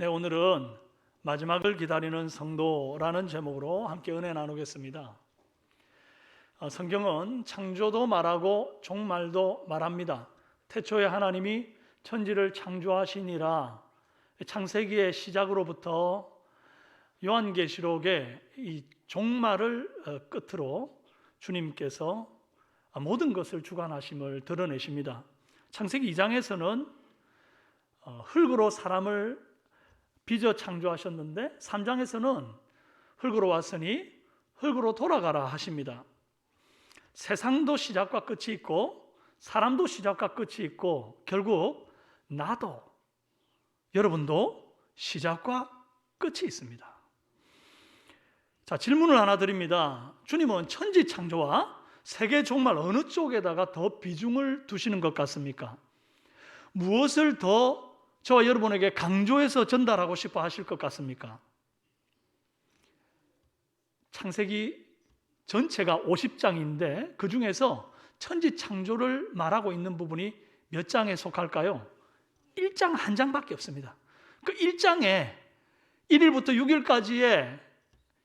네, 오늘은 마지막을 기다리는 성도라는 제목으로 함께 은혜 나누겠습니다. 성경은 창조도 말하고 종말도 말합니다. 태초에 하나님이 천지를 창조하시니라. 창세기의 시작으로부터 요한계시록의 이 종말을 끝으로 주님께서 모든 것을 주관하심을 드러내십니다. 창세기 2장에서는 흙으로 사람을 빚어 창조하셨는데 3장에서는 흙으로 왔으니 흙으로 돌아가라 하십니다. 세상도 시작과 끝이 있고 사람도 시작과 끝이 있고 결국 나도 여러분도 시작과 끝이 있습니다. 자, 질문을 하나 드립니다. 주님은 천지 창조와 세계 종말 어느 쪽에다가 더 비중을 두시는 것 같습니까? 무엇을 더 저와 여러분에게 강조해서 전달하고 싶어 하실 것 같습니까? 창세기 전체가 50장인데 그 중에서 천지 창조를 말하고 있는 부분이 몇 장에 속할까요? 1장 한 장밖에 없습니다. 그 1장에 1일부터 6일까지의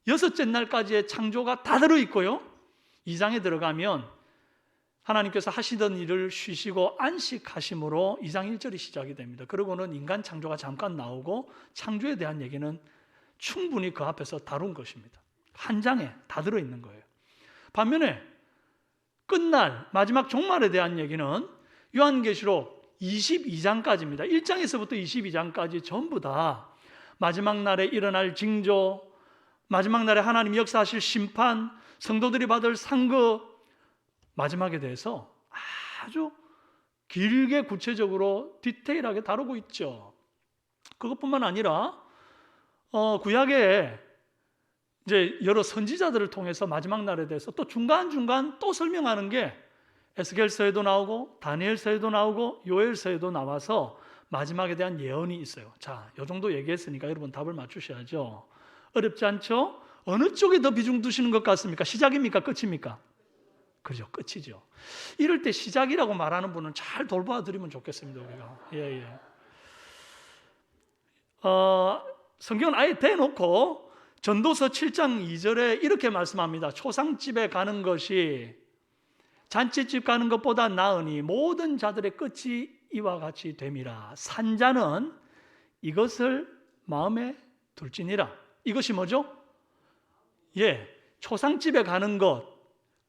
여섯째 날까지의 창조가 다 들어있고요, 2장에 들어가면 하나님께서 하시던 일을 쉬시고 안식하심으로 2장 1절이 시작이 됩니다. 그러고는 인간 창조가 잠깐 나오고 창조에 대한 얘기는 충분히 그 앞에서 다룬 것입니다. 한 장에 다 들어있는 거예요. 반면에 끝날 마지막 종말에 대한 얘기는 요한계시록 22장까지입니다. 1장에서부터 22장까지 전부 다 마지막 날에 일어날 징조, 마지막 날에 하나님이 역사하실 심판, 성도들이 받을 상급, 마지막에 대해서 아주 길게 구체적으로 디테일하게 다루고 있죠. 그것뿐만 아니라 구약에 이제 여러 선지자들을 통해서 마지막 날에 대해서 또 중간중간 또 설명하는 게 에스겔서에도 나오고 다니엘서에도 나오고 요엘서에도 나와서 마지막에 대한 예언이 있어요. 자, 이 정도 얘기했으니까 여러분 답을 맞추셔야죠. 어렵지 않죠? 어느 쪽에 더 비중 두시는 것 같습니까? 시작입니까? 끝입니까? 그죠, 끝이죠. 이럴 때 시작이라고 말하는 분은 잘 돌봐 드리면 좋겠습니다, 우리가. 성경은 아예 대놓고 전도서 7장 2절에 이렇게 말씀합니다. 초상집에 가는 것이 잔치집 가는 것보다 나으니 모든 자들의 끝이 이와 같이 됨이라. 산자는 이것을 마음에 둘지니라. 이것이 뭐죠? 초상집에 가는 것,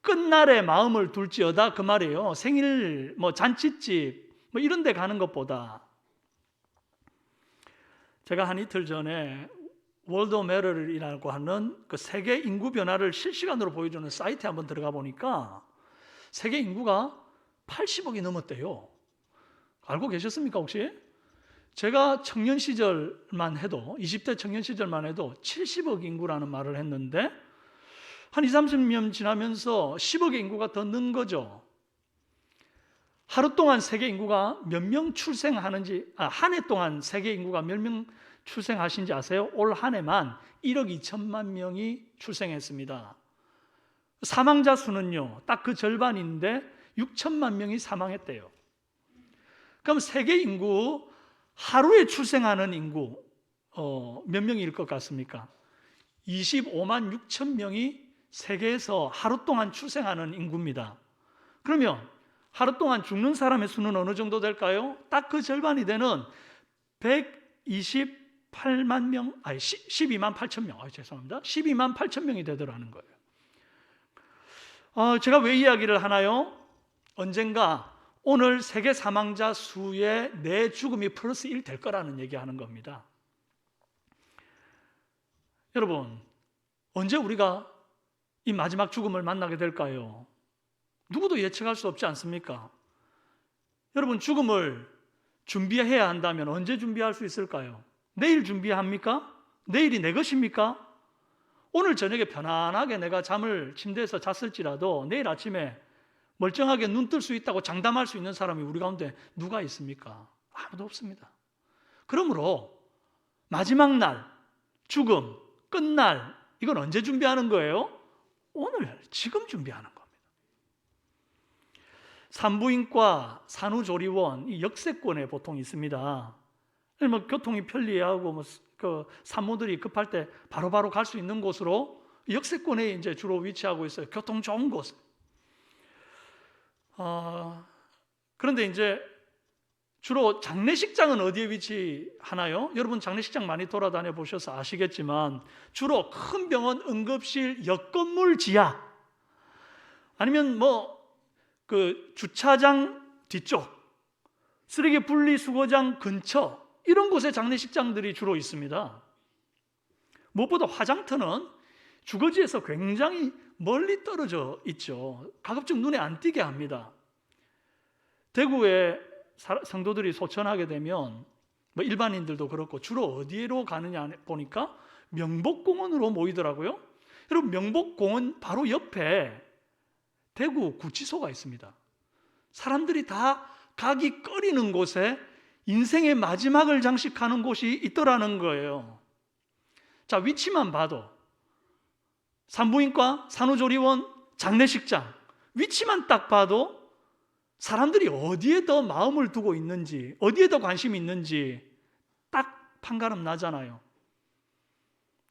끝날에 마음을 둘지어다, 그 말이에요. 생일, 잔치집, 이런 데 가는 것보다. 제가 한 이틀 전에 월드메럴이라고 하는 그 세계 인구 변화를 실시간으로 보여주는 사이트에 한번 들어가 보니까 세계 인구가 80억이 넘었대요. 알고 계셨습니까, 혹시? 제가 청년 시절만 해도, 20대 청년 시절만 해도 70억 인구라는 말을 했는데 한 20, 30년 지나면서 10억의 인구가 더 는 거죠. 하루 동안 세계 인구가 몇 명 출생하는지, 한 해 동안 세계 인구가 몇 명 출생하신지 아세요? 올 한 해만 1억 2천만 명이 출생했습니다. 사망자 수는요, 딱 그 절반인데 6천만 명이 사망했대요. 그럼 세계 인구, 하루에 출생하는 인구 몇 명일 것 같습니까? 25만 6천 명이 세계에서 하루 동안 출생하는 인구입니다. 그러면 하루 동안 죽는 사람의 수는 어느 정도 될까요? 딱 그 절반이 되는 128만 명, 12만 8천 명, 죄송합니다. 12만 8천 명이 되더라는 거예요. 제가 왜 이야기를 하나요? 언젠가 오늘 세계 사망자 수의 내 죽음이 플러스 1 될 거라는 얘기하는 겁니다. 여러분, 언제 우리가 이 마지막 죽음을 만나게 될까요? 누구도 예측할 수 없지 않습니까? 여러분, 죽음을 준비해야 한다면 언제 준비할 수 있을까요? 내일 준비합니까? 내일이 내 것입니까? 오늘 저녁에 편안하게 내가 잠을 침대에서 잤을지라도 내일 아침에 멀쩡하게 눈 뜰 수 있다고 장담할 수 있는 사람이 우리 가운데 누가 있습니까? 아무도 없습니다. 그러므로 마지막 날, 죽음, 끝날, 이건 언제 준비하는 거예요? 오늘, 지금 준비하는 겁니다. 산부인과, 산후조리원, 이 역세권에 보통 있습니다. 뭐 교통이 편리하고 그 산모들이 급할 때 바로바로 갈 수 있는 곳으로 역세권에 이제 주로 위치하고 있어요. 교통 좋은 곳. 그런데 이제 주로 장례식장은 어디에 위치하나요? 여러분 장례식장 많이 돌아다녀 보셔서 아시겠지만 주로 큰 병원 응급실 옆 건물 지하 아니면 뭐 그 주차장 뒤쪽 쓰레기 분리수거장 근처 이런 곳에 장례식장들이 주로 있습니다. 무엇보다 화장터는 주거지에서 굉장히 멀리 떨어져 있죠. 가급적 눈에 안 띄게 합니다. 대구에 성도들이 소천하게 되면 뭐 일반인들도 그렇고 주로 어디로 가느냐 보니까 명복공원으로 모이더라고요. 여러분 명복공원 바로 옆에 대구 구치소가 있습니다. 사람들이 다 가기 꺼리는 곳에 인생의 마지막을 장식하는 곳이 있더라는 거예요. 자, 위치만 봐도 산부인과, 산후조리원, 장례식장 위치만 딱 봐도 사람들이 어디에 더 마음을 두고 있는지, 어디에 더 관심이 있는지 딱 판가름 나잖아요.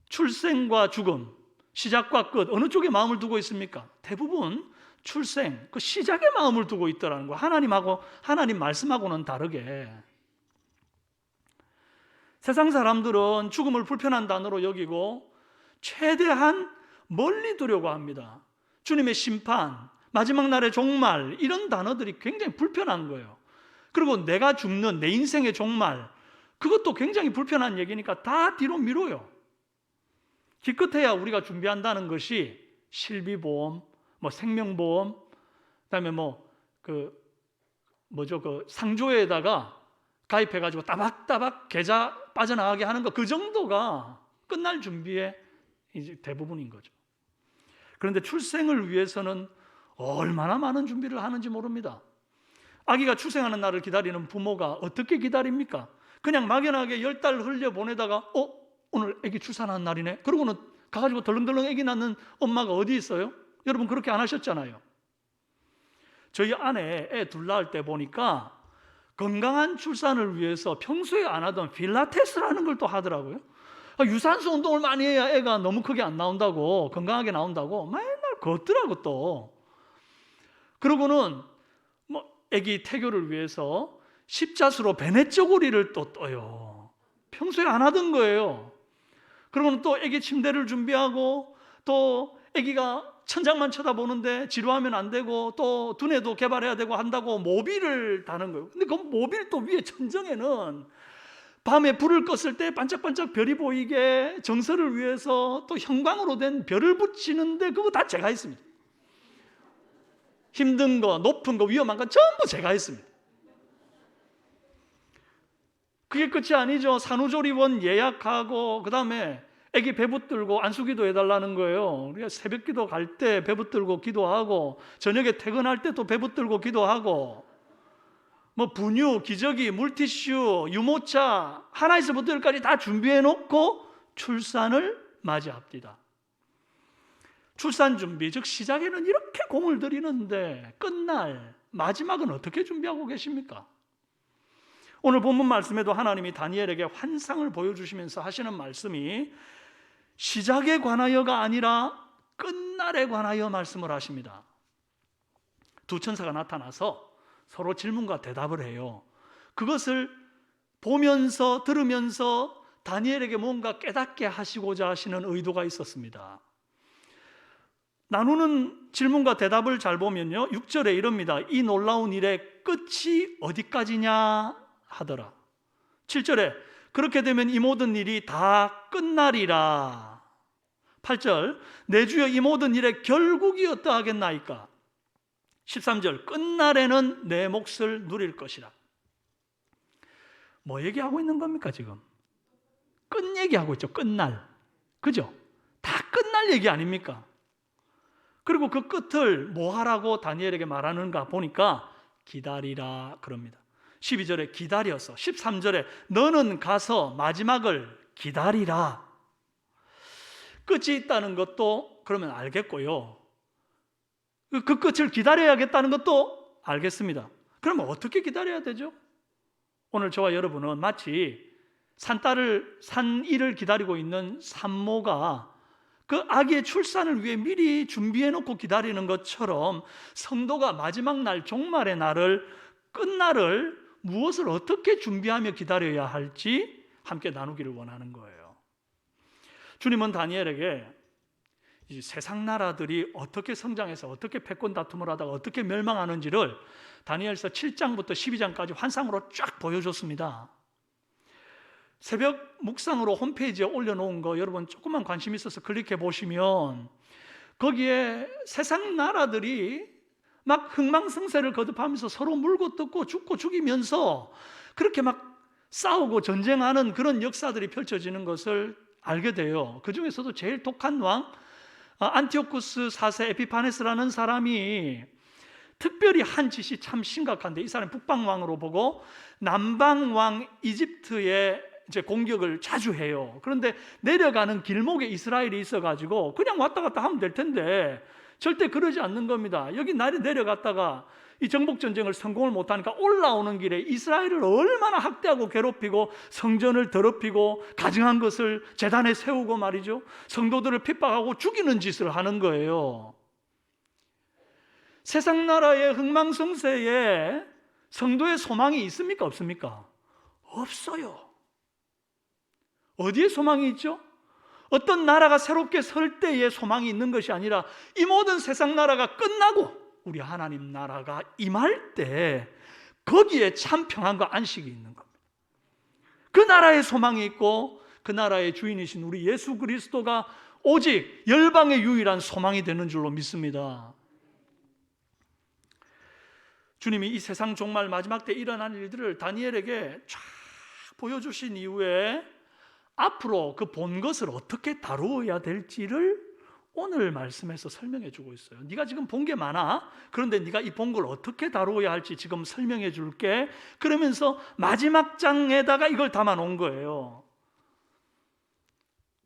출생과 죽음, 시작과 끝 어느 쪽에 마음을 두고 있습니까? 대부분 출생, 그 시작에 마음을 두고 있더라는 거. 하나님 말씀하고는 다르게. 세상 사람들은 죽음을 불편한 단어로 여기고 최대한 멀리 두려고 합니다. 주님의 심판, 마지막 날의 종말 이런 단어들이 굉장히 불편한 거예요. 그리고 내가 죽는 내 인생의 종말 그것도 굉장히 불편한 얘기니까 다 뒤로 미뤄요. 기껏해야 우리가 준비한다는 것이 실비보험, 뭐 생명보험, 그다음에 그 상조에다가 가입해가지고 따박따박 계좌 빠져나가게 하는 거 그 정도가 끝날 준비의 이제 대부분인 거죠. 그런데 출생을 위해서는 얼마나 많은 준비를 하는지 모릅니다. 아기가 출생하는 날을 기다리는 부모가 어떻게 기다립니까? 그냥 막연하게 10달 흘려보내다가 오늘 아기 출산하는 날이네. 그러고는 가가지고 덜렁덜렁 아기 낳는 엄마가 어디 있어요? 여러분 그렇게 안 하셨잖아요. 저희 아내 애 둘 낳을 때 보니까 건강한 출산을 위해서 평소에 안 하던 필라테스라는 걸 또 하더라고요. 유산소 운동을 많이 해야 애가 너무 크게 안 나온다고, 건강하게 나온다고 맨날 걷더라고 또. 그러고는 애기 태교를 위해서 십자수로 베네쪼고리를 또 떠요. 평소에 안 하던 거예요. 그러고는 또 애기 침대를 준비하고 또 애기가 천장만 쳐다보는데 지루하면 안 되고 또 두뇌도 개발해야 되고 한다고 모빌을 다는 거예요. 근데 그 모빌 또 위에 천정에는 밤에 불을 껐을 때 반짝반짝 별이 보이게 정서를 위해서 또 형광으로 된 별을 붙이는데 그거 다 제가 했습니다. 힘든 거, 높은 거, 위험한 거 전부 제가 했습니다. 그게 끝이 아니죠. 산후조리원 예약하고 그 다음에 애기 배붙들고 안수기도 해달라는 거예요. 우리가 새벽기도 갈 때 배붙들고 기도하고 저녁에 퇴근할 때 또 배붙들고 기도하고 분유, 기저귀, 물티슈, 유모차 하나에서부터 열까지 다 준비해놓고 출산을 맞이합니다. 출산 준비, 즉 시작에는 이렇게 공을 들이는데 끝날 마지막은 어떻게 준비하고 계십니까? 오늘 본문 말씀에도 하나님이 다니엘에게 환상을 보여주시면서 하시는 말씀이 시작에 관하여가 아니라 끝날에 관하여 말씀을 하십니다. 두 천사가 나타나서 서로 질문과 대답을 해요. 그것을 보면서 들으면서 다니엘에게 뭔가 깨닫게 하시고자 하시는 의도가 있었습니다. 나누는 질문과 대답을 잘 보면요 6절에 이럽니다. 이 놀라운 일의 끝이 어디까지냐 하더라. 7절에 그렇게 되면 이 모든 일이 다 끝나리라. 8절 내 주여 이 모든 일의 결국이 어떠하겠나이까. 13절 끝날에는 내 몫을 누릴 것이라. 뭐 얘기하고 있는 겁니까 지금? 끝 얘기하고 있죠. 끝날. 그죠? 다 끝날 얘기 아닙니까? 그리고 그 끝을 뭐 하라고 다니엘에게 말하는가 보니까 기다리라 그럽니다. 12절에 기다려서 13절에 너는 가서 마지막을 기다리라. 끝이 있다는 것도 그러면 알겠고요. 그 끝을 기다려야겠다는 것도 알겠습니다. 그러면 어떻게 기다려야 되죠? 오늘 저와 여러분은 마치 산일을 기다리고 있는 산모가 그 아기의 출산을 위해 미리 준비해 놓고 기다리는 것처럼 성도가 마지막 날, 종말의 날을, 끝날을 무엇을 어떻게 준비하며 기다려야 할지 함께 나누기를 원하는 거예요. 주님은 다니엘에게 이 세상 나라들이 어떻게 성장해서 어떻게 패권 다툼을 하다가 어떻게 멸망하는지를 다니엘서 7장부터 12장까지 환상으로 쫙 보여줬습니다. 새벽 묵상으로 홈페이지에 올려놓은 거 여러분 조금만 관심 있어서 클릭해 보시면 거기에 세상 나라들이 막 흥망성쇠를 거듭하면서 서로 물고 뜯고 죽고 죽이면서 그렇게 막 싸우고 전쟁하는 그런 역사들이 펼쳐지는 것을 알게 돼요. 그 중에서도 제일 독한 왕 안티오쿠스 4세 에피파네스라는 사람이 특별히 한 짓이 참 심각한데, 이 사람이 북방왕으로 보고 남방왕 이집트의 이제 공격을 자주 해요. 그런데 내려가는 길목에 이스라엘이 있어가지고 그냥 왔다 갔다 하면 될 텐데 절대 그러지 않는 겁니다. 여기 날이 내려갔다가 이 정복전쟁을 성공을 못하니까 올라오는 길에 이스라엘을 얼마나 학대하고 괴롭히고 성전을 더럽히고 가증한 것을 제단에 세우고 말이죠, 성도들을 핍박하고 죽이는 짓을 하는 거예요. 세상 나라의 흥망성쇠에 성도의 소망이 있습니까? 없습니까? 없어요. 어디에 소망이 있죠? 어떤 나라가 새롭게 설 때에 소망이 있는 것이 아니라 이 모든 세상 나라가 끝나고 우리 하나님 나라가 임할 때 거기에 참 평안과 안식이 있는 겁니다. 그 나라에 소망이 있고 그 나라의 주인이신 우리 예수 그리스도가 오직 열방의 유일한 소망이 되는 줄로 믿습니다. 주님이 이 세상 종말 마지막 때 일어날 일들을 다니엘에게 쫙 보여주신 이후에 앞으로 그 본 것을 어떻게 다루어야 될지를 오늘 말씀에서 설명해 주고 있어요. 네가 지금 본 게 많아. 그런데 네가 이 본 걸 어떻게 다루어야 할지 지금 설명해 줄게. 그러면서 마지막 장에다가 이걸 담아 놓은 거예요.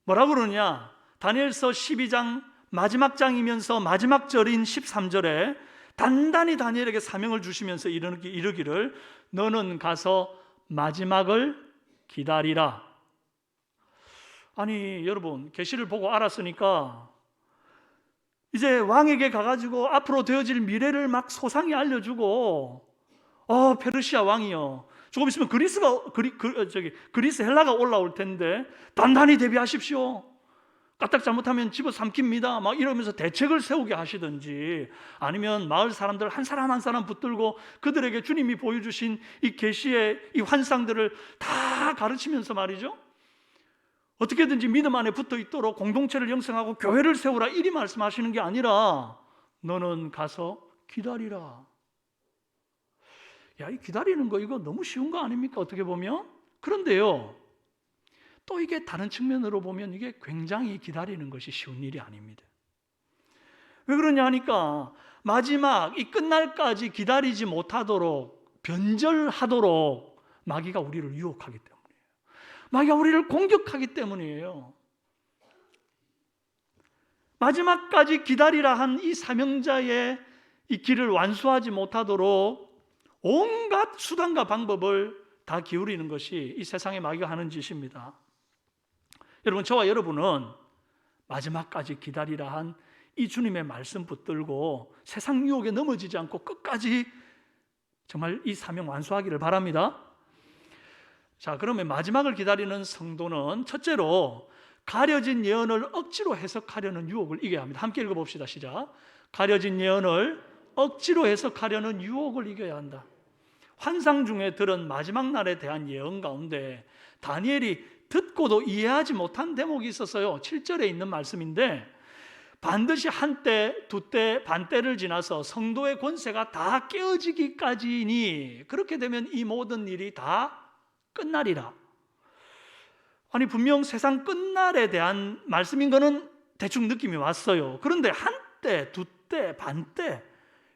뭐라고 그러냐? 다니엘서 12장 마지막 장이면서 마지막 절인 13절에 단단히 다니엘에게 사명을 주시면서 이르기를 너는 가서 마지막을 기다리라. 아니 여러분, 계시를 보고 알았으니까 이제 왕에게 가가지고 앞으로 되어질 미래를 막 소상히 알려주고, 페르시아 왕이요, 조금 있으면 그리스 헬라가 올라올 텐데 단단히 대비하십시오. 까딱 잘못하면 집어삼킵니다. 막 이러면서 대책을 세우게 하시든지, 아니면 마을 사람들 한 사람 한 사람 붙들고 그들에게 주님이 보여주신 이 계시의 이 환상들을 다 가르치면서 말이죠, 어떻게든지 믿음 안에 붙어 있도록 공동체를 형성하고 교회를 세우라, 이리 말씀하시는 게 아니라 너는 가서 기다리라. 야, 이 기다리는 거 이거 너무 쉬운 거 아닙니까? 어떻게 보면. 그런데요, 또 이게 다른 측면으로 보면 이게 굉장히 기다리는 것이 쉬운 일이 아닙니다. 왜 그러냐 하니까 마지막 이 끝날까지 기다리지 못하도록 변절하도록 마귀가 우리를 유혹하기 때문에, 마귀가 우리를 공격하기 때문이에요. 마지막까지 기다리라 한 이 사명자의 이 길을 완수하지 못하도록 온갖 수단과 방법을 다 기울이는 것이 이 세상의 마귀가 하는 짓입니다. 여러분, 저와 여러분은 마지막까지 기다리라 한 이 주님의 말씀 붙들고 세상 유혹에 넘어지지 않고 끝까지 정말 이 사명 완수하기를 바랍니다. 자, 그러면 마지막을 기다리는 성도는 첫째로 가려진 예언을 억지로 해석하려는 유혹을 이겨야 합니다. 함께 읽어봅시다. 시작. 가려진 예언을 억지로 해석하려는 유혹을 이겨야 한다. 환상 중에 들은 마지막 날에 대한 예언 가운데 다니엘이 듣고도 이해하지 못한 대목이 있었어요. 7절에 있는 말씀인데, 반드시 한때, 두때, 반때를 지나서 성도의 권세가 다 깨어지기까지니 그렇게 되면 이 모든 일이 다 끝날이라. 아니, 분명 세상 끝날에 대한 말씀인 거는 대충 느낌이 왔어요. 그런데 한때, 두때, 반때,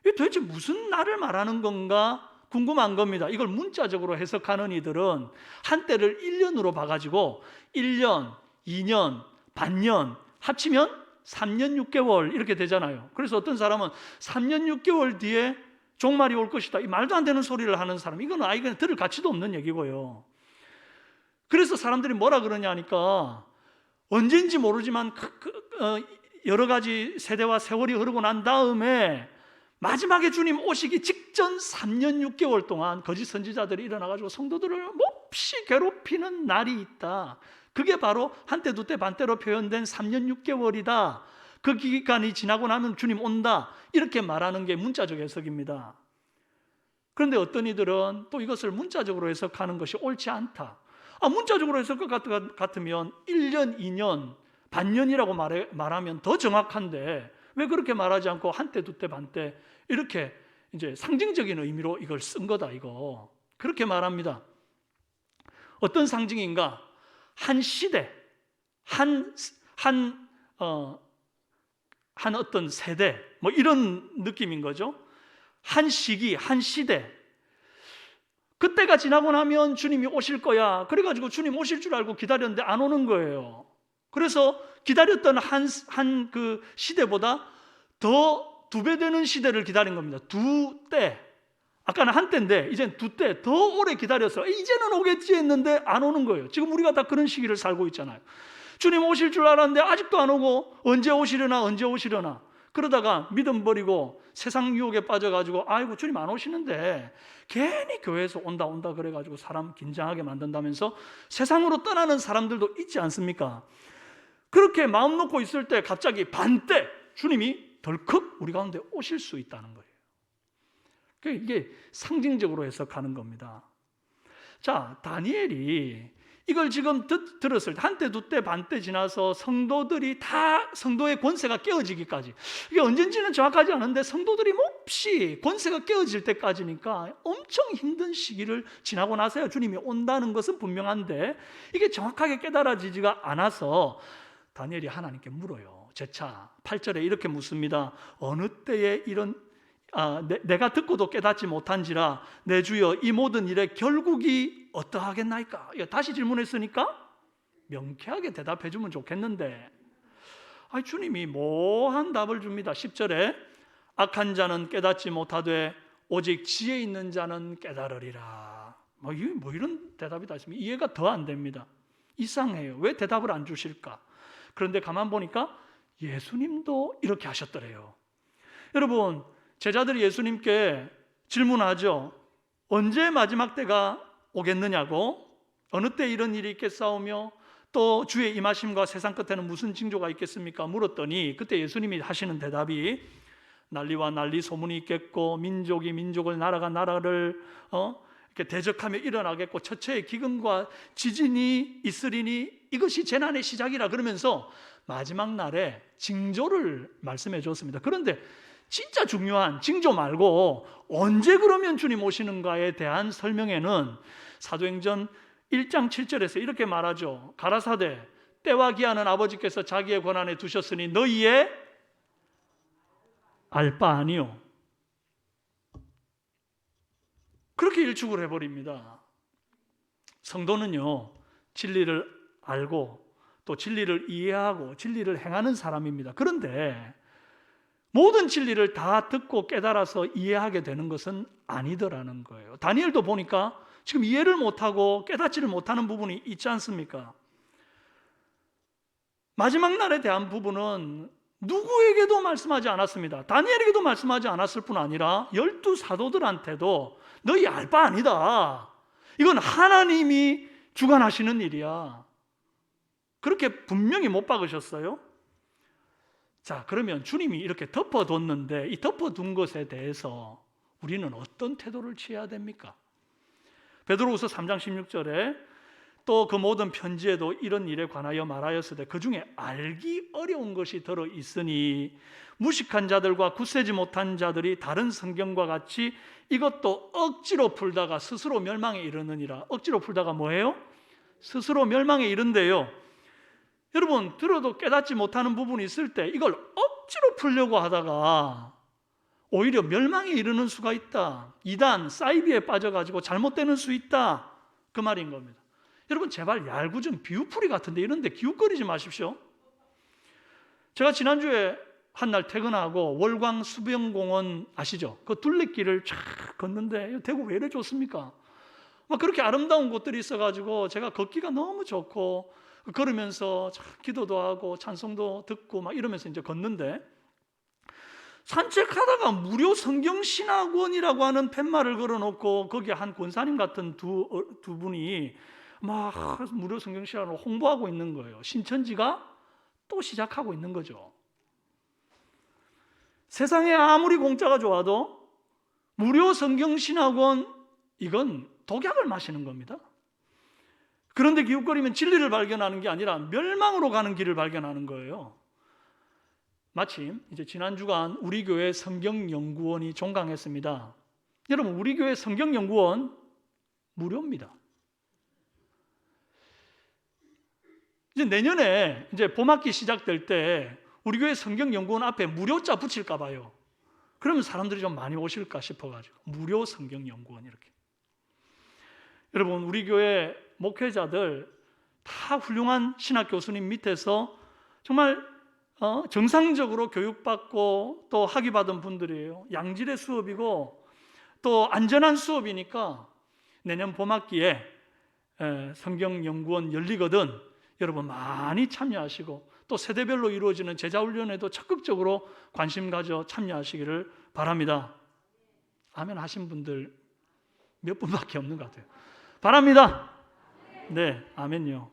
이게 도대체 무슨 날을 말하는 건가 궁금한 겁니다. 이걸 문자적으로 해석하는 이들은 한때를 1년으로 봐가지고 1년, 2년, 반년 합치면 3년 6개월 이렇게 되잖아요. 그래서 어떤 사람은 3년 6개월 뒤에 종말이 올 것이다, 이 말도 안 되는 소리를 하는 사람, 이건 아이가 들을 가치도 없는 얘기고요. 그래서 사람들이 뭐라 그러냐 하니까 언젠지 모르지만 여러 가지 세대와 세월이 흐르고 난 다음에 마지막에 주님 오시기 직전 3년 6개월 동안 거짓 선지자들이 일어나가지고 성도들을 몹시 괴롭히는 날이 있다. 그게 바로 한때 두때 반때로 표현된 3년 6개월이다. 그 기간이 지나고 나면 주님 온다. 이렇게 말하는 게 문자적 해석입니다. 그런데 어떤 이들은 또 이것을 문자적으로 해석하는 것이 옳지 않다. 문자적으로 해석할 것 같으면 1년, 2년, 반년이라고 말하면 더 정확한데 왜 그렇게 말하지 않고 한때 두때 반때 이렇게 이제 상징적인 의미로 이걸 쓴 거다 이거. 그렇게 말합니다. 어떤 상징인가? 한 시대, 한 어떤 세대, 뭐 이런 느낌인 거죠. 한 시기, 한 시대. 그때가 지나고 나면 주님이 오실 거야. 그래가지고 주님 오실 줄 알고 기다렸는데 안 오는 거예요. 그래서 기다렸던 한 그 시대보다 더 2배 되는 시대를 기다린 겁니다. 2때. 아까는 한 때인데 이제는 2때 더 오래 기다려서 이제는 오겠지 했는데 안 오는 거예요. 지금 우리가 다 그런 시기를 살고 있잖아요. 주님 오실 줄 알았는데 아직도 안 오고 언제 오시려나 그러다가 믿음 버리고 세상 유혹에 빠져가지고 아이고 주님 안 오시는데 괜히 교회에서 온다 그래가지고 사람 긴장하게 만든다면서 세상으로 떠나는 사람들도 있지 않습니까? 그렇게 마음 놓고 있을 때 갑자기 반때 주님이 덜컥 우리 가운데 오실 수 있다는 거예요. 이게 상징적으로 해석하는 겁니다. 자, 다니엘이 이걸 지금 들었을 때 한때 두때 반때 지나서 성도들이 다 성도의 권세가 깨어지기까지, 이게 언젠지는 정확하지 않은데 성도들이 몹시 권세가 깨어질 때까지니까 엄청 힘든 시기를 지나고 나서야 주님이 온다는 것은 분명한데 이게 정확하게 깨달아지지가 않아서 다니엘이 하나님께 물어요. 제차 8절에 이렇게 묻습니다. 어느 때에 이런 내가 듣고도 깨닫지 못한지라 내 주여 이 모든 일의 결국이 어떠하겠나이까? 다시 질문했으니까 명쾌하게 대답해 주면 좋겠는데 주님이 뭐한 답을 줍니다. 10절에 악한 자는 깨닫지 못하되 오직 지혜 있는 자는 깨달으리라. 뭐 이런 대답이 다 있습니다. 이해가 더 안 됩니다. 이상해요. 왜 대답을 안 주실까? 그런데 가만 보니까 예수님도 이렇게 하셨더래요. 여러분, 제자들이 예수님께 질문하죠. 언제 마지막 때가 오겠느냐고, 어느 때 이런 일이 있겠사오며 또 주의 임하심과 세상 끝에는 무슨 징조가 있겠습니까? 물었더니 그때 예수님이 하시는 대답이 난리와 난리 소문이 있겠고 민족이 민족을 나라가 나라를 이렇게 대적하며 일어나겠고 처처의 기근과 지진이 있으리니 이것이 재난의 시작이라 그러면서 마지막 날에 징조를 말씀해 줬습니다. 그런데 진짜 중요한 징조 말고 언제 그러면 주님 오시는가에 대한 설명에는 사도행전 1장 7절에서 이렇게 말하죠. 가라사대 때와 기한은 아버지께서 자기의 권한에 두셨으니 너희의 알 바 아니요. 그렇게 일축을 해버립니다. 성도는요 진리를 알고 또 진리를 이해하고 진리를 행하는 사람입니다. 그런데 모든 진리를 다 듣고 깨달아서 이해하게 되는 것은 아니더라는 거예요. 다니엘도 보니까 지금 이해를 못하고 깨닫지를 못하는 부분이 있지 않습니까? 마지막 날에 대한 부분은 누구에게도 말씀하지 않았습니다. 다니엘에게도 말씀하지 않았을 뿐 아니라 12 사도들한테도 너희 알 바 아니다. 이건 하나님이 주관하시는 일이야. 그렇게 분명히 못 박으셨어요. 자, 그러면 주님이 이렇게 덮어뒀는데 이 덮어둔 것에 대해서 우리는 어떤 태도를 취해야 됩니까? 베드로후서 3장 16절에 또 그 모든 편지에도 이런 일에 관하여 말하였으되 그 중에 알기 어려운 것이 들어 있으니 무식한 자들과 굳세지 못한 자들이 다른 성경과 같이 이것도 억지로 풀다가 스스로 멸망에 이르느니라. 억지로 풀다가 뭐예요? 스스로 멸망에 이른대요. 여러분, 들어도 깨닫지 못하는 부분이 있을 때 이걸 억지로 풀려고 하다가 오히려 멸망에 이르는 수가 있다. 이단, 사이비에 빠져가지고 잘못되는 수 있다. 그 말인 겁니다. 여러분, 제발 얄궂은 비유풀이 같은데 이런 데 기웃거리지 마십시오. 제가 지난주에 한날 퇴근하고 월광 수변공원 아시죠? 그 둘레길을 쫙 걷는데 대구 왜 이래 좋습니까? 막 그렇게 아름다운 곳들이 있어가지고 제가 걷기가 너무 좋고 걸으면서 기도도 하고 찬송도 듣고 막 이러면서 이제 걷는데, 산책하다가 무료 성경신학원이라고 하는 팻말을 걸어놓고 거기에 한 권사님 같은 두 분이 막 무료 성경신학원을 홍보하고 있는 거예요. 신천지가 또 시작하고 있는 거죠. 세상에 아무리 공짜가 좋아도 무료 성경신학원, 이건 독약을 마시는 겁니다. 그런데 기웃거리면 진리를 발견하는 게 아니라 멸망으로 가는 길을 발견하는 거예요. 마침 이제 지난 주간 우리 교회 성경연구원이 종강했습니다. 여러분, 우리 교회 성경연구원 무료입니다. 이제 내년에 이제 봄학기 시작될 때 우리 교회 성경연구원 앞에 무료자 붙일까 봐요. 그러면 사람들이 좀 많이 오실까 싶어가지고 무료 성경연구원 이렇게. 여러분, 우리 교회 목회자들 다 훌륭한 신학 교수님 밑에서 정말 정상적으로 교육받고 또 학위받은 분들이에요. 양질의 수업이고 또 안전한 수업이니까 내년 봄학기에 성경연구원 열리거든 여러분 많이 참여하시고 또 세대별로 이루어지는 제자훈련에도 적극적으로 관심 가져 참여하시기를 바랍니다. 아멘 하신 분들 몇 분밖에 없는 것 같아요. 바랍니다. 네, 아멘요.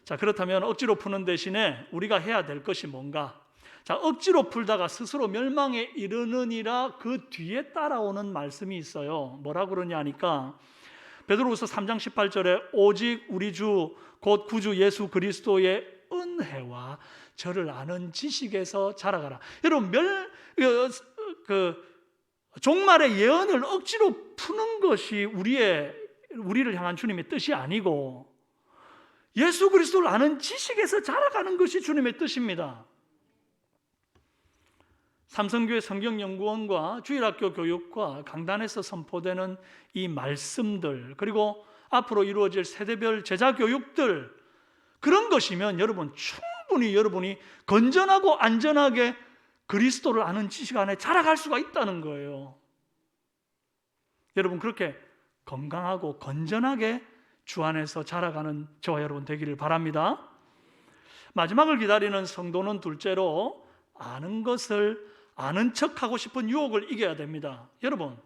자, 그렇다면 억지로 푸는 대신에 우리가 해야 될 것이 뭔가? 자, 억지로 풀다가 스스로 멸망에 이르느니라 그 뒤에 따라오는 말씀이 있어요. 뭐라 그러냐 하니까 베드로후서 3장 18절에 오직 우리 주 곧 구주 예수 그리스도의 은혜와 저를 아는 지식에서 자라가라. 여러분, 종말의 예언을 억지로 푸는 것이 우리를 향한 주님의 뜻이 아니고 예수 그리스도를 아는 지식에서 자라가는 것이 주님의 뜻입니다. 삼성교회 성경연구원과 주일학교 교육과 강단에서 선포되는 이 말씀들, 그리고 앞으로 이루어질 세대별 제자 교육들, 그런 것이면 여러분 충분히 여러분이 건전하고 안전하게 그리스도를 아는 지식 안에 자라갈 수가 있다는 거예요. 여러분, 그렇게 건강하고 건전하게 주 안에서 자라가는 저와 여러분 되기를 바랍니다. 마지막을 기다리는 성도는 둘째로 아는 것을 아는 척하고 싶은 유혹을 이겨야 됩니다. 여러분,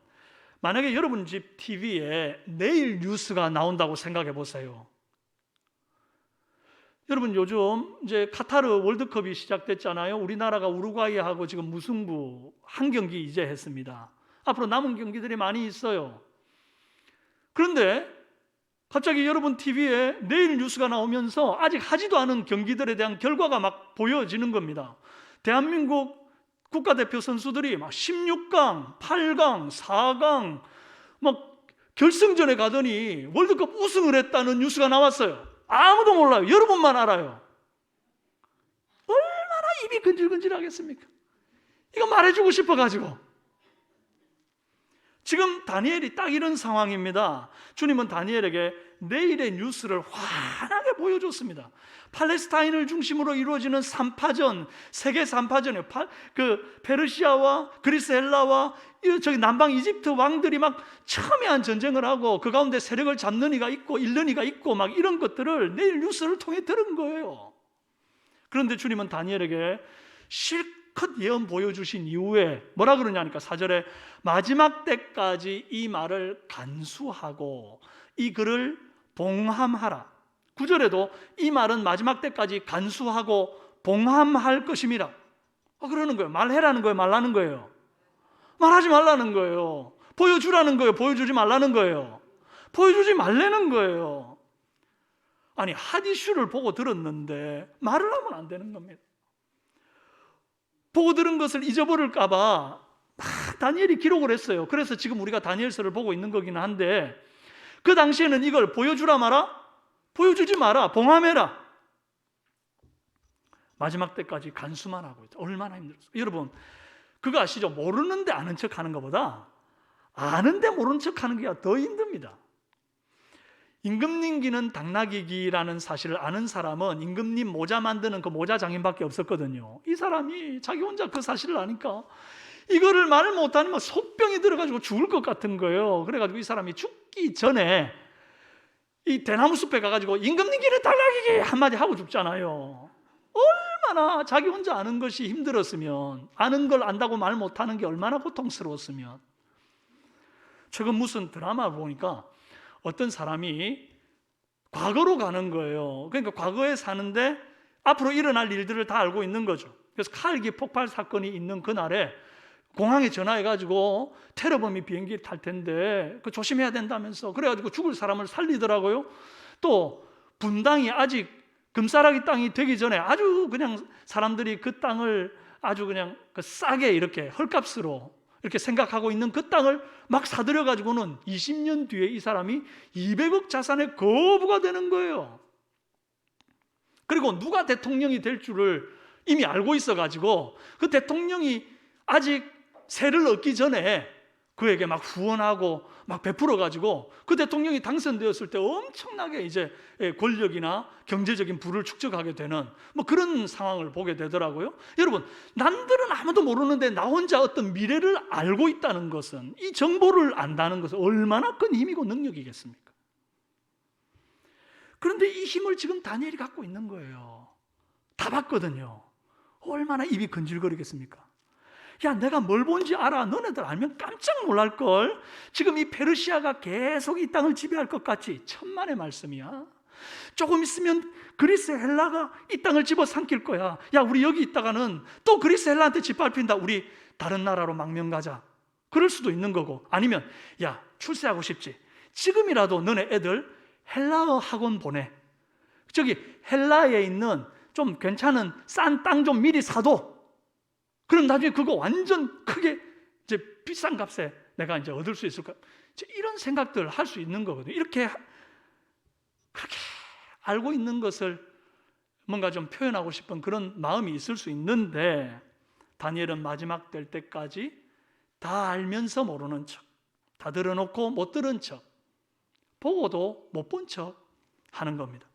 만약에 여러분 집 TV에 내일 뉴스가 나온다고 생각해 보세요. 여러분, 요즘 이제 카타르 월드컵이 시작됐잖아요. 우리나라가 우루과이하고 지금 무승부 한 경기 이제 했습니다. 앞으로 남은 경기들이 많이 있어요. 그런데 갑자기 여러분 TV에 내일 뉴스가 나오면서 아직 하지도 않은 경기들에 대한 결과가 막 보여지는 겁니다. 대한민국 국가대표 선수들이 막 16강, 8강, 4강 막 결승전에 가더니 월드컵 우승을 했다는 뉴스가 나왔어요. 아무도 몰라요. 여러분만 알아요. 얼마나 입이 근질근질하겠습니까? 이거 말해주고 싶어가지고. 지금 다니엘이 딱 이런 상황입니다. 주님은 다니엘에게 내일의 뉴스를 환하게 보여줬습니다. 팔레스타인을 중심으로 이루어지는 3파전, 세계 3파전이에요. 페르시아와 그리스 헬라와 저기 남방 이집트 왕들이 막 첨예한 전쟁을 하고 그 가운데 세력을 잡는 이가 있고 잃는 이가 있고 막 이런 것들을 내일 뉴스를 통해 들은 거예요. 그런데 주님은 다니엘에게 실컷 예언 보여주신 이후에 뭐라 그러냐니까 4절에 마지막 때까지 이 말을 간수하고 이 글을 봉함하라. 9절에도 이 말은 마지막 때까지 간수하고 봉함할 것임이라. 그러는 거예요. 말해라는 거예요, 말라는 거예요? 말하지 말라는 거예요. 보여주라는 거예요, 보여주지 말라는 거예요? 보여주지 말라는 거예요. 아니, 핫이슈를 보고 들었는데 말을 하면 안 되는 겁니다. 보고 들은 것을 잊어버릴까 봐 막 다니엘이 기록을 했어요. 그래서 지금 우리가 다니엘서를 보고 있는 거기는 한데 그 당시에는 이걸 보여주라 마라? 보여주지 마라, 봉함해라. 마지막 때까지 간수만 하고 있다. 얼마나 힘들었어요. 여러분, 그거 아시죠? 모르는데 아는 척하는 것보다 아는데 모르는 척하는 게 더 힘듭니다. 임금님기는 당나귀기라는 사실을 아는 사람은 임금님 모자 만드는 그 모자 장인밖에 없었거든요. 이 사람이 자기 혼자 그 사실을 아니까 이거를 말을 못하면 속병이 들어가지고 죽을 것 같은 거예요. 그래가지고 이 사람이 죽기 전에 이 대나무 숲에 가가지고 임금님께는 달라기기 한마디 하고 죽잖아요. 얼마나 자기 혼자 아는 것이 힘들었으면, 아는 걸 안다고 말 못하는 게 얼마나 고통스러웠으면. 최근 무슨 드라마 보니까 어떤 사람이 과거로 가는 거예요. 그러니까 과거에 사는데 앞으로 일어날 일들을 다 알고 있는 거죠. 그래서 카일기 폭발 사건이 있는 그날에 공항에 전화해가지고 테러범이 비행기 탈 텐데 그 조심해야 된다면서, 그래가지고 죽을 사람을 살리더라고요. 또 분당이 아직 금싸라기 땅이 되기 전에 아주 그냥 사람들이 그 땅을 아주 그냥 그 싸게 이렇게 헐값으로 이렇게 생각하고 있는 그 땅을 막 사들여가지고는 20년 뒤에 이 사람이 200억 자산의 거부가 되는 거예요. 그리고 누가 대통령이 될 줄을 이미 알고 있어가지고 그 대통령이 아직 세를 얻기 전에 그에게 막 후원하고 막 베풀어가지고 그 대통령이 당선되었을 때 엄청나게 이제 권력이나 경제적인 부를 축적하게 되는 뭐 그런 상황을 보게 되더라고요. 여러분, 남들은 아무도 모르는데 나 혼자 어떤 미래를 알고 있다는 것은, 이 정보를 안다는 것은 얼마나 큰 힘이고 능력이겠습니까? 그런데 이 힘을 지금 다니엘이 갖고 있는 거예요. 다 봤거든요. 얼마나 입이 건질거리겠습니까? 야, 내가 뭘 본지 알아. 너네들 알면 깜짝 놀랄걸. 지금 이 페르시아가 계속 이 땅을 지배할 것 같지? 천만의 말씀이야. 조금 있으면 그리스 헬라가 이 땅을 집어삼킬 거야. 야, 우리 여기 있다가는 또 그리스 헬라한테 짓밟힌다. 우리 다른 나라로 망명 가자. 그럴 수도 있는 거고, 아니면 야, 출세하고 싶지? 지금이라도 너네 애들 헬라어 학원 보내. 저기 헬라에 있는 좀 괜찮은 싼 땅 좀 미리 사둬. 그럼 나중에 그거 완전 크게 이제 비싼 값에 내가 이제 얻을 수 있을까? 이런 생각들 할 수 있는 거거든요. 이렇게 그렇게 알고 있는 것을 뭔가 좀 표현하고 싶은 그런 마음이 있을 수 있는데, 다니엘은 마지막 될 때까지 다 알면서 모르는 척, 다 들어놓고 못 들은 척, 보고도 못 본 척 하는 겁니다.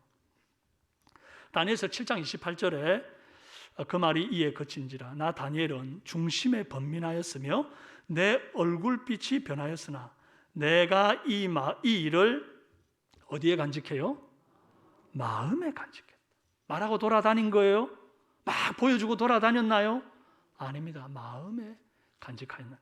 다니엘서 7장 28절에 그 말이 이에 그친지라 나 다니엘은 중심에 번민하였으며 내 얼굴빛이 변하였으나 내가 이 일을 어디에 간직해요? 마음에 간직했다. 말하고 돌아다닌 거예요? 막 보여주고 돌아다녔나요? 아닙니다. 마음에 간직하였느니라.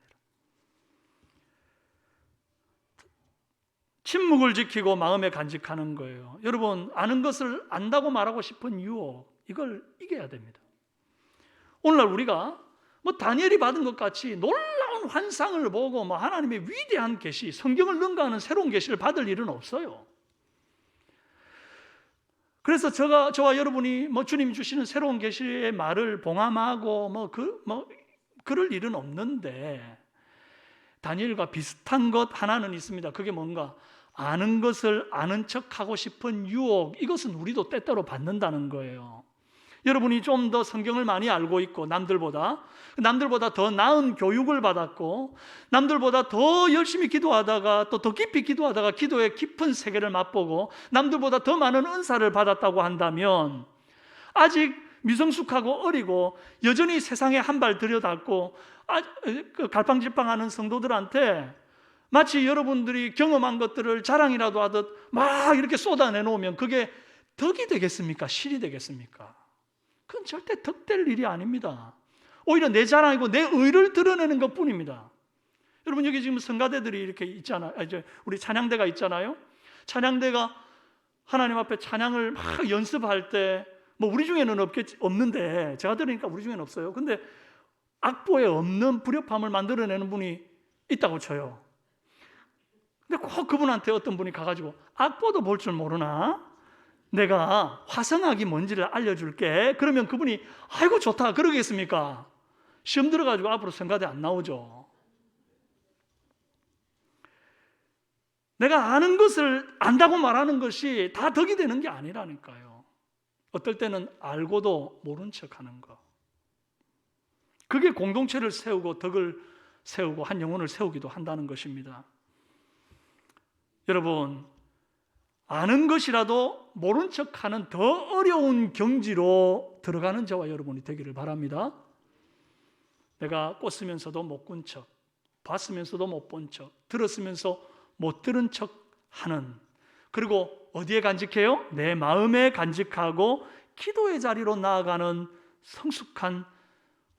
침묵을 지키고 마음에 간직하는 거예요. 여러분, 아는 것을 안다고 말하고 싶은 유혹, 이걸 이겨야 됩니다. 오늘날 우리가 뭐 다니엘이 받은 것 같이 놀라운 환상을 보고 뭐 하나님의 위대한 계시, 성경을 능가하는 새로운 계시를 받을 일은 없어요. 그래서 저와 여러분이 뭐 주님이 주시는 새로운 계시의 말을 봉함하고 그럴 일은 없는데, 다니엘과 비슷한 것 하나는 있습니다. 그게 뭔가 아는 것을 아는 척하고 싶은 유혹, 이것은 우리도 때때로 받는다는 거예요. 여러분이 좀 더 성경을 많이 알고 있고 남들보다 더 나은 교육을 받았고 남들보다 더 열심히 기도하다가 또 더 깊이 기도하다가 기도의 깊은 세계를 맛보고 남들보다 더 많은 은사를 받았다고 한다면, 아직 미성숙하고 어리고 여전히 세상에 한 발 들여닫고 갈팡질팡하는 성도들한테 마치 여러분들이 경험한 것들을 자랑이라도 하듯 막 이렇게 쏟아내놓으면 그게 덕이 되겠습니까? 실이 되겠습니까? 그건 절대 덕될 일이 아닙니다. 오히려 내 자랑이고 내 의를 드러내는 것뿐입니다. 여러분, 여기 지금 성가대들이 이렇게 있잖아요. 이제 우리 찬양대가 있잖아요. 찬양대가 하나님 앞에 찬양을 막 연습할 때 뭐 우리 중에는 없는데, 제가 들으니까 우리 중에는 없어요. 근데 악보에 없는 불협함을 만들어내는 분이 있다고 쳐요. 근데 꼭 그분한테 어떤 분이 가가지고 악보도 볼 줄 모르나? 내가 화성학이 뭔지를 알려줄게. 그러면 그분이 아이고 좋다 그러겠습니까? 시험 들어가지고 앞으로 성가대 안 나오죠. 내가 아는 것을 안다고 말하는 것이 다 덕이 되는 게 아니라니까요. 어떨 때는 알고도 모른 척하는 거, 그게 공동체를 세우고 덕을 세우고 한 영혼을 세우기도 한다는 것입니다. 여러분, 아는 것이라도 모른 척하는 더 어려운 경지로 들어가는 저와 여러분이 되기를 바랍니다. 내가 꽂으면서도 못 꾼 척, 봤으면서도 못 본 척, 들었으면서 못 들은 척 하는, 그리고 어디에 간직해요? 내 마음에 간직하고 기도의 자리로 나아가는 성숙한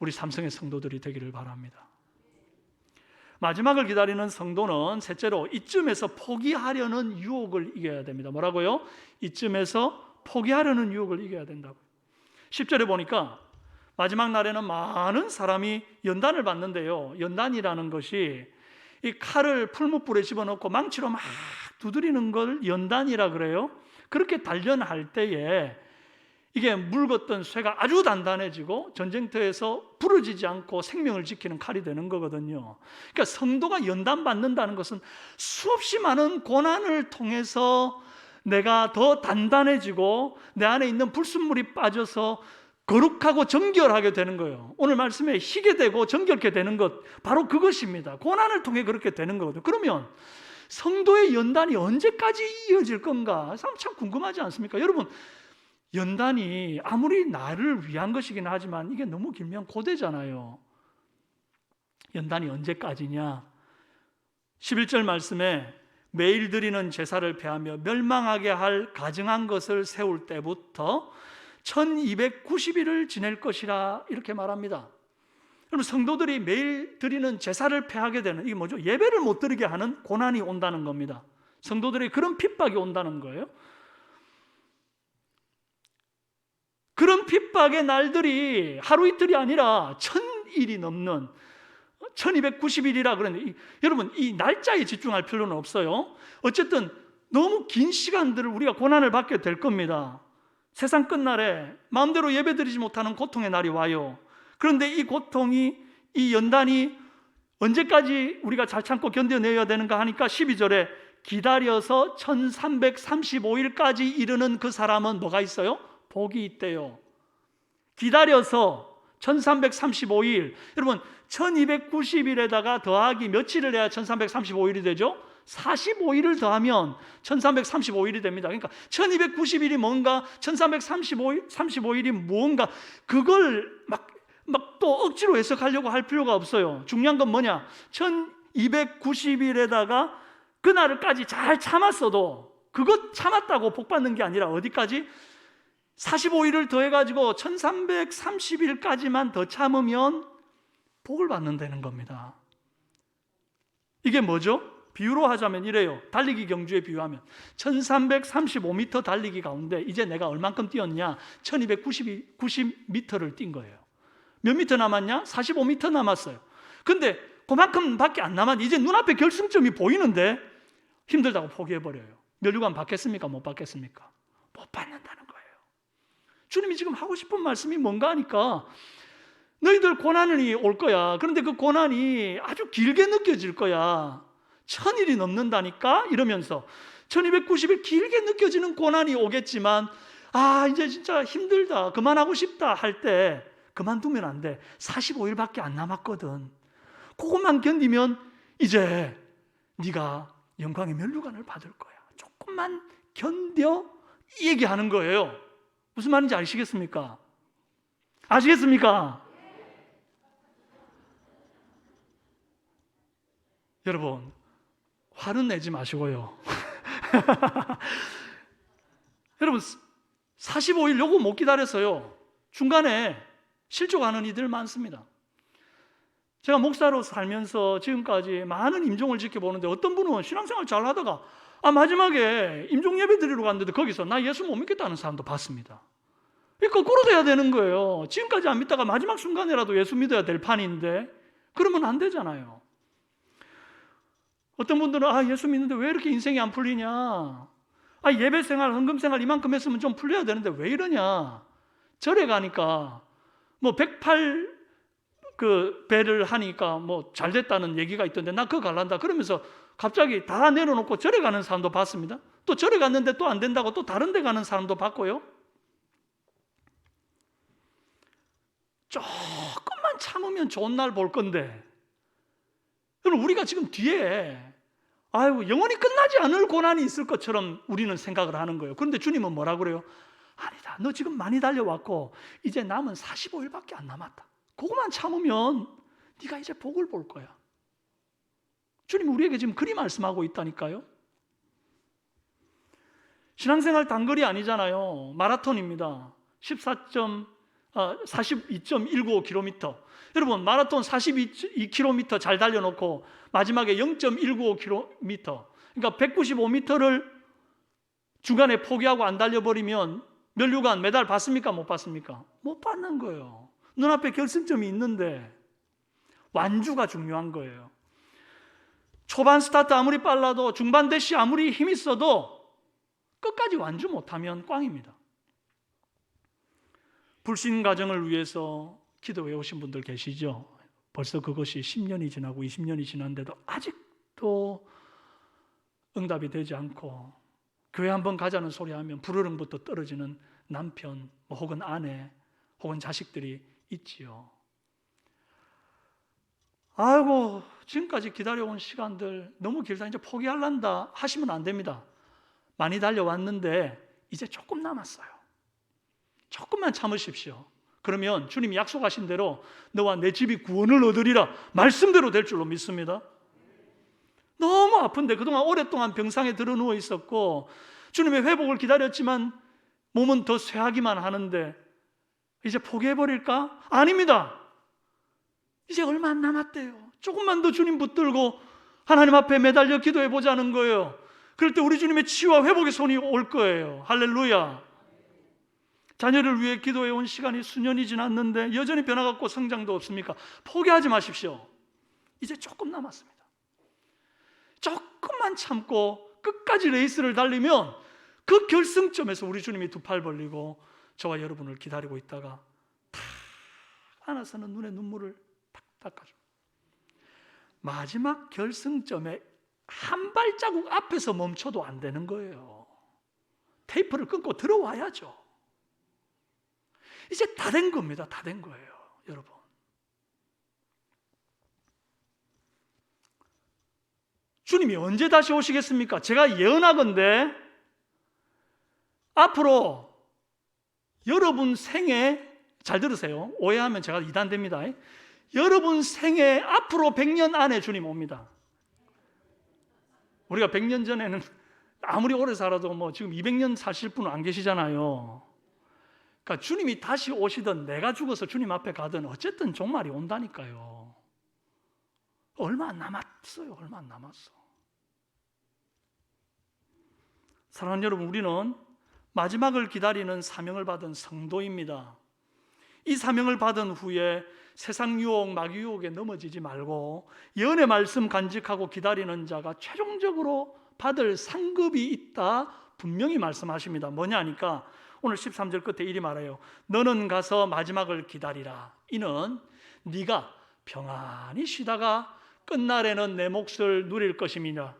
우리 삼성의 성도들이 되기를 바랍니다. 마지막을 기다리는 성도는 셋째로 이쯤에서 포기하려는 유혹을 이겨야 됩니다. 뭐라고요? 이쯤에서 포기하려는 유혹을 이겨야 된다고요. 10절에 보니까 마지막 날에는 많은 사람이 연단을 받는데요, 연단이라는 것이 이 칼을 풀무불에 집어넣고 망치로 막 두드리는 걸 연단이라 그래요. 그렇게 단련할 때에 이게 물걷던 쇠가 아주 단단해지고 전쟁터에서 부러지지 않고 생명을 지키는 칼이 되는 거거든요. 그러니까 성도가 연단받는다는 것은 수없이 많은 고난을 통해서 내가 더 단단해지고 내 안에 있는 불순물이 빠져서 거룩하고 정결하게 되는 거예요. 오늘 말씀에 희게 되고 정결케 되는 것, 바로 그것입니다. 고난을 통해 그렇게 되는 거거든요. 그러면 성도의 연단이 언제까지 이어질 건가? 참 궁금하지 않습니까? 여러분, 연단이 아무리 나를 위한 것이긴 하지만 이게 너무 길면 고되잖아요. 연단이 언제까지냐? 11절 말씀에 매일 드리는 제사를 폐하며 멸망하게 할 가증한 것을 세울 때부터 1290일을 지낼 것이라 이렇게 말합니다. 여러분, 성도들이 매일 드리는 제사를 폐하게 되는, 이게 뭐죠? 예배를 못 드리게 하는 고난이 온다는 겁니다. 성도들이 그런 핍박이 온다는 거예요. 그런 핍박의 날들이 하루 이틀이 아니라 1000일이 넘는 1290일이라 그러는데, 여러분, 이 날짜에 집중할 필요는 없어요. 어쨌든 너무 긴 시간들을 우리가 고난을 받게 될 겁니다. 세상 끝날에 마음대로 예배드리지 못하는 고통의 날이 와요. 그런데 이 고통이, 이 연단이 언제까지 우리가 잘 참고 견뎌내야 되는가 하니까 12절에 기다려서 1335일까지 이르는 그 사람은 뭐가 있어요? 복이 있대요. 기다려서 1335일, 여러분 1290일에다가 더하기 며칠을 해야 1335일이 되죠? 45일을 더하면 1335일이 됩니다. 그러니까 1290일이 뭔가, 1335일이 무언가, 그걸 막 또 억지로 해석하려고 할 필요가 없어요. 중요한 건 뭐냐? 1290일에다가 그날까지 잘 참았어도 그것 참았다고 복 받는 게 아니라 어디까지? 45일을 더해가지고 1330일까지만 더 참으면 복을 받는다는 겁니다. 이게 뭐죠? 비유로 하자면 이래요. 달리기 경주에 비유하면 1335m 달리기 가운데 이제 내가 얼만큼 뛰었냐? 1290m를 뛴 거예요. 몇 미터 남았냐? 45m 남았어요. 근데 그만큼 밖에 안 남았, 이제 눈앞에 결승점이 보이는데 힘들다고 포기해버려요. 면류관 받겠습니까? 못 받겠습니까? 못 받는다는 거예요. 주님이 지금 하고 싶은 말씀이 뭔가 하니까, 너희들 고난이 올 거야. 그런데 그 고난이 아주 길게 느껴질 거야. 1000일이 넘는다니까? 이러면서 1290일 길게 느껴지는 고난이 오겠지만, 아, 이제 진짜 힘들다, 그만하고 싶다 할 때 그만두면 안 돼. 45일밖에 안 남았거든. 그것만 견디면 이제 네가 영광의 면류관을 받을 거야. 조금만 견뎌, 이 얘기하는 거예요. 무슨 말인지 아시겠습니까? 아시겠습니까? 여러분, 화는 내지 마시고요. 여러분, 45일 요거 못 기다려서요, 중간에 실족하는 이들 많습니다. 제가 목사로 살면서 지금까지 많은 임종을 지켜보는데, 어떤 분은 신앙생활 잘 하다가 마지막에 임종 예배 드리러 갔는데 거기서 나 예수 못 믿겠다는 사람도 봤습니다. 거꾸로 돼야 되는 거예요. 지금까지 안 믿다가 마지막 순간에라도 예수 믿어야 될 판인데 그러면 안 되잖아요. 어떤 분들은 예수 믿는데 왜 이렇게 인생이 안 풀리냐, 예배생활, 헌금생활 이만큼 했으면 좀 풀려야 되는데 왜 이러냐. 절에 가니까 뭐 108 그 배를 하니까 뭐 잘 됐다는 얘기가 있던데 나 그거 갈란다 그러면서 갑자기 다 내려놓고 절에 가는 사람도 봤습니다. 또 절에 갔는데 또 안 된다고 또 다른 데 가는 사람도 봤고요. 조금만 참으면 좋은 날 볼 건데, 여러분, 우리가 지금 뒤에 영원히 끝나지 않을 고난이 있을 것처럼 우리는 생각을 하는 거예요. 그런데 주님은 뭐라 그래요? 아니다, 너 지금 많이 달려왔고 이제 남은 45일밖에 안 남았다. 그것만 참으면 네가 이제 복을 볼 거야. 주님 우리에게 지금 그리 말씀하고 있다니까요. 신앙생활 단거리 아니잖아요. 마라톤입니다. 42.195km. 여러분, 마라톤 42km 잘 달려놓고 마지막에 0.195km, 그러니까 195m를 중간에 포기하고 안 달려버리면 면류관 메달 받습니까? 못 받습니까? 못 받는 거예요. 눈앞에 결승점이 있는데 완주가 중요한 거예요. 초반 스타트 아무리 빨라도 중반 대시 아무리 힘 있어도 끝까지 완주 못하면 꽝입니다. 불신 가정을 위해서 기도해 오신 분들 계시죠? 벌써 그것이 10년이 지나고 20년이 지났는데도 아직도 응답이 되지 않고 교회 한번 가자는 소리 하면 불어름부터 떨어지는 남편 혹은 아내 혹은 자식들이 있지요. 아이고, 지금까지 기다려온 시간들 너무 길다, 이제 포기할란다 하시면 안 됩니다. 많이 달려왔는데 이제 조금 남았어요. 조금만 참으십시오. 그러면 주님이 약속하신 대로 너와 내 집이 구원을 얻으리라 말씀대로 될 줄로 믿습니다. 너무 아픈데 그동안 오랫동안 병상에 들어 누워 있었고 주님의 회복을 기다렸지만 몸은 더 쇠하기만 하는데 이제 포기해버릴까? 아닙니다. 이제 얼마 안 남았대요. 조금만 더 주님 붙들고 하나님 앞에 매달려 기도해 보자는 거예요. 그럴 때 우리 주님의 치유와 회복의 손이 올 거예요. 할렐루야. 자녀를 위해 기도해 온 시간이 수년이 지났는데 여전히 변화가 없고 성장도 없습니까? 포기하지 마십시오. 이제 조금 남았습니다. 조금만 참고 끝까지 레이스를 달리면 그 결승점에서 우리 주님이 두 팔 벌리고 저와 여러분을 기다리고 있다가 탁 안아서는 눈에 눈물을 탁 닦아줍니다. 마지막 결승점에 한 발자국 앞에서 멈춰도 안 되는 거예요. 테이프를 끊고 들어와야죠. 이제 다 된 겁니다. 다 된 거예요, 여러분. 주님이 언제 다시 오시겠습니까? 제가 예언하건대 앞으로 여러분 생에, 잘 들으세요. 오해하면 제가 이단됩니다. 여러분 생에 앞으로 100년 안에 주님 옵니다. 우리가 100년 전에는 아무리 오래 살아도 뭐 지금 200년 사실 분은 안 계시잖아요. 그러니까 주님이 다시 오시든 내가 죽어서 주님 앞에 가든 어쨌든 종말이 온다니까요. 얼마 안 남았어요. 얼마 안 남았어. 사랑하는 여러분, 우리는 마지막을 기다리는 사명을 받은 성도입니다. 이 사명을 받은 후에 세상 유혹, 마귀 유혹에 넘어지지 말고 예언의 말씀 간직하고 기다리는 자가 최종적으로 받을 상급이 있다 분명히 말씀하십니다. 뭐냐 하니까 오늘 13절 끝에 이리 말해요. 너는 가서 마지막을 기다리라. 이는 네가 평안히 쉬다가 끝날에는 내 몫을 누릴 것임이냐.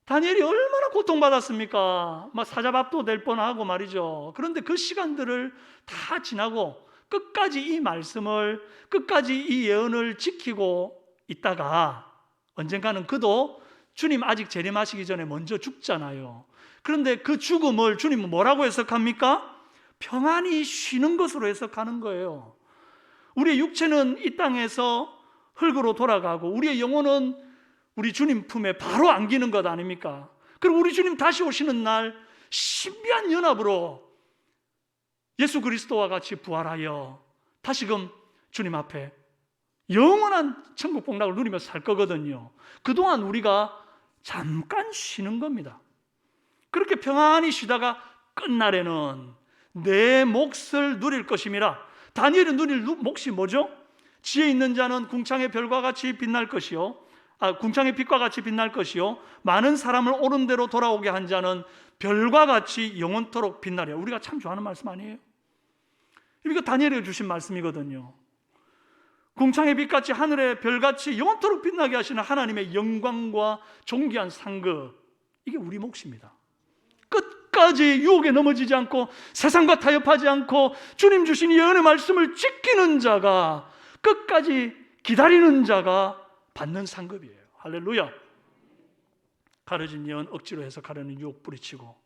다니엘이 얼마나 고통받았습니까? 막 사자밥도 될 뻔하고 말이죠. 그런데 그 시간들을 다 지나고 끝까지 이 말씀을, 끝까지 이 예언을 지키고 있다가 언젠가는 그도 주님 아직 재림하시기 전에 먼저 죽잖아요. 그런데 그 죽음을 주님은 뭐라고 해석합니까? 평안히 쉬는 것으로 해석하는 거예요. 우리의 육체는 이 땅에서 흙으로 돌아가고 우리의 영혼은 우리 주님 품에 바로 안기는 것 아닙니까? 그리고 우리 주님 다시 오시는 날 신비한 연합으로 예수 그리스도와 같이 부활하여 다시금 주님 앞에 영원한 천국 복락을 누리며 살 거거든요. 그동안 우리가 잠깐 쉬는 겁니다. 그렇게 평안히 쉬다가 끝날에는 내 몫을 누릴 것임이라. 다니엘이 누릴 몫이 뭐죠? 지혜 있는 자는 궁창의 별과 같이 빛날 것이요, 궁창의 빛과 같이 빛날 것이요, 많은 사람을 옳은 대로 돌아오게 한 자는 별과 같이 영원토록 빛나리라. 우리가 참 좋아하는 말씀 아니에요? 이거 다니엘이 주신 말씀이거든요. 궁창의 빛같이 하늘의 별같이 영원토록 빛나게 하시는 하나님의 영광과 존귀한 상급, 이게 우리 몫입니다. 끝까지 유혹에 넘어지지 않고 세상과 타협하지 않고 주님 주신 예언의 말씀을 지키는 자가, 끝까지 기다리는 자가 받는 상급이에요. 할렐루야. 가려진 예언 억지로 해석하려는 유혹 뿌리치고,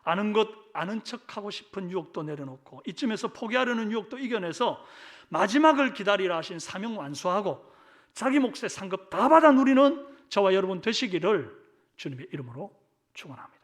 아는 것 아는 척하고 싶은 유혹도 내려놓고, 이쯤에서 포기하려는 유혹도 이겨내서 마지막을 기다리라 하신 사명 완수하고 자기 몫의 상급 다 받아 누리는 저와 여러분 되시기를 주님의 이름으로 축원합니다.